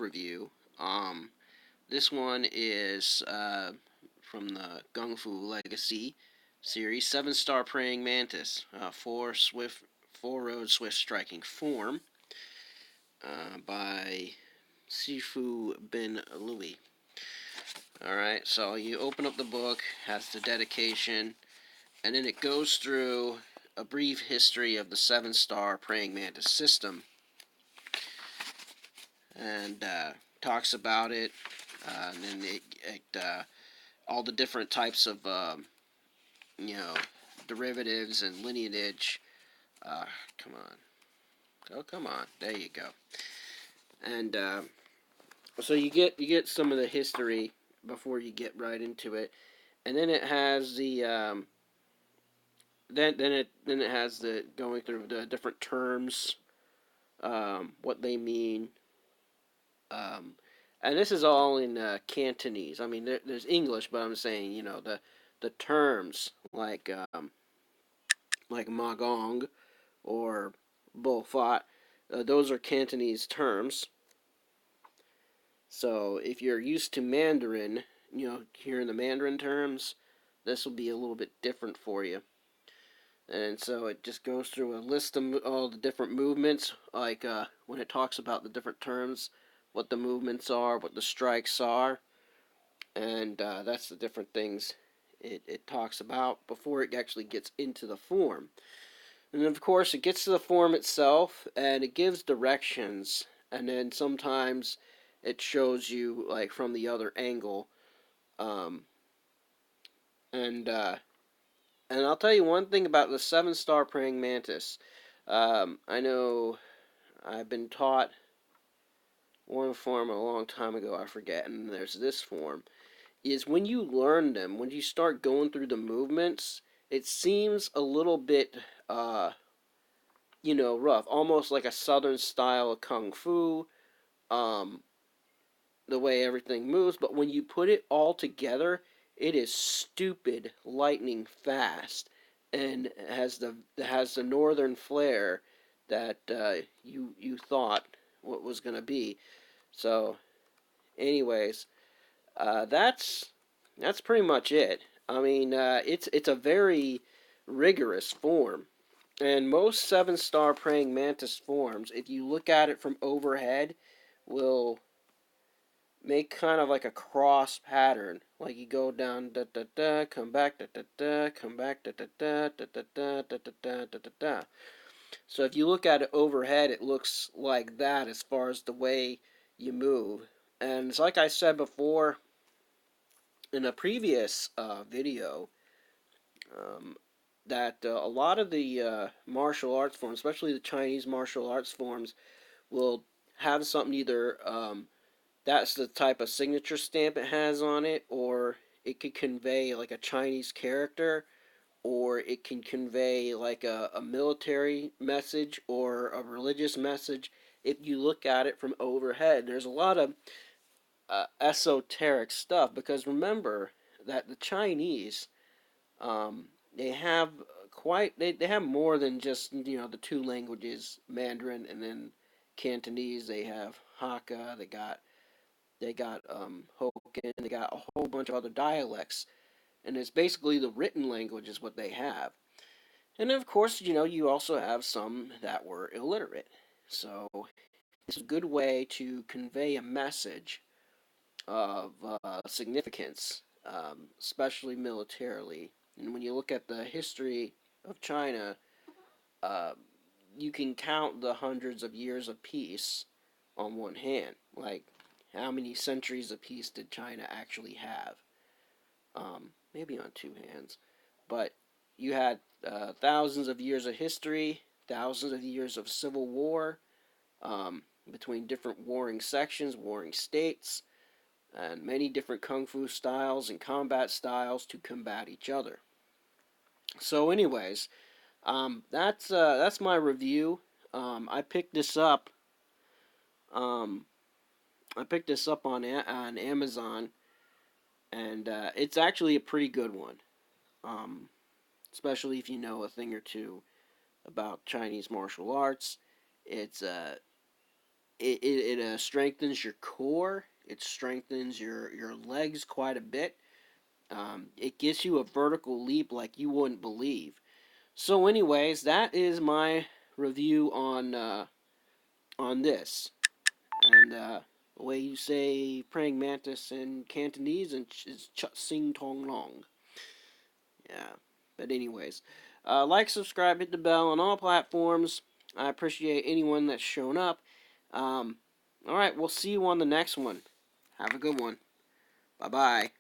review. This one is from the Gung Fu Legacy series, 7-star praying mantis, 4-road swift striking form, by Sifu bin Louis. Alright, so you open up the book, has the dedication, and then it goes through a brief history of the 7-star praying mantis system, and talks about it, and then all the different types of you know derivatives and lineage. Come on, come on, there you go. And so you get some of the history before you get right into it, and then it has the then it has the going through the different terms, what they mean. And this is all in Cantonese. I mean, there's English, but I'm saying, the terms like Magong or Bofat, those are Cantonese terms. So if you're used to Mandarin, hearing the Mandarin terms, this will be a little bit different for you. And so it just goes through a list of all the different movements, like when it talks about the different terms, what the movements are, what the strikes are, and that's the different things it talks about before it actually gets into the form. And of course, it gets to the form itself, and it gives directions, and then sometimes it shows you like from the other angle, um, and I'll tell you one thing about the 7-star praying mantis. I know I've been taught one form a long time ago, I forget, and there's this form, is when you learn them, when you start going through the movements, it seems a little bit, rough, almost like a southern style of kung fu, um, the way everything moves, but when you put it all together, it is stupid lightning fast, and has the northern flair that you thought what was going to be. So, anyways, that's pretty much it. I mean, it's a very rigorous form, and most 7-star praying mantis forms, if you look at it from overhead, will make kind of like a cross pattern. Like you go down da da da, come back da da da, come back da da da da da da da da da da da. So if you look at it overhead, it looks like that as far as the way you move. And it's like I said before in a previous video, um, that a lot of the martial arts forms, especially the Chinese martial arts forms, will have something either that's the type of signature stamp it has on it, or it could convey like a Chinese character, or it can convey like a military message or a religious message. If you look at it from overhead, there's a lot of esoteric stuff, because remember that the Chinese, they have they have more than just the two languages, Mandarin and then Cantonese. They have Hakka, they got Hokkien, they got a whole bunch of other dialects, and it's basically the written language is what they have. And of course, you also have some that were illiterate. So it's a good way to convey a message of significance, especially militarily. And when you look at the history of China, uh, you can count the hundreds of years of peace on one hand. Like, how many centuries of peace did China actually have? Maybe on two hands. But you had thousands of years of history, thousands of years of civil war, between different warring sections, warring states, and many different kung fu styles and combat styles to combat each other. So, anyways, that's my review. I picked this up. Um, I picked this up on Amazon, and it's actually a pretty good one. Um, Especially if you know a thing or two about Chinese martial arts. It's It strengthens your core. It strengthens your legs quite a bit. It gives you a vertical leap like you wouldn't believe. So, anyways, that is my review on this. And the way you say praying mantis in Cantonese is Chut Sing Tong Long. Yeah. But anyways, like, subscribe, hit the bell on all platforms. I appreciate anyone that's shown up. All right, we'll see you on the next one. Have a good one. Bye bye.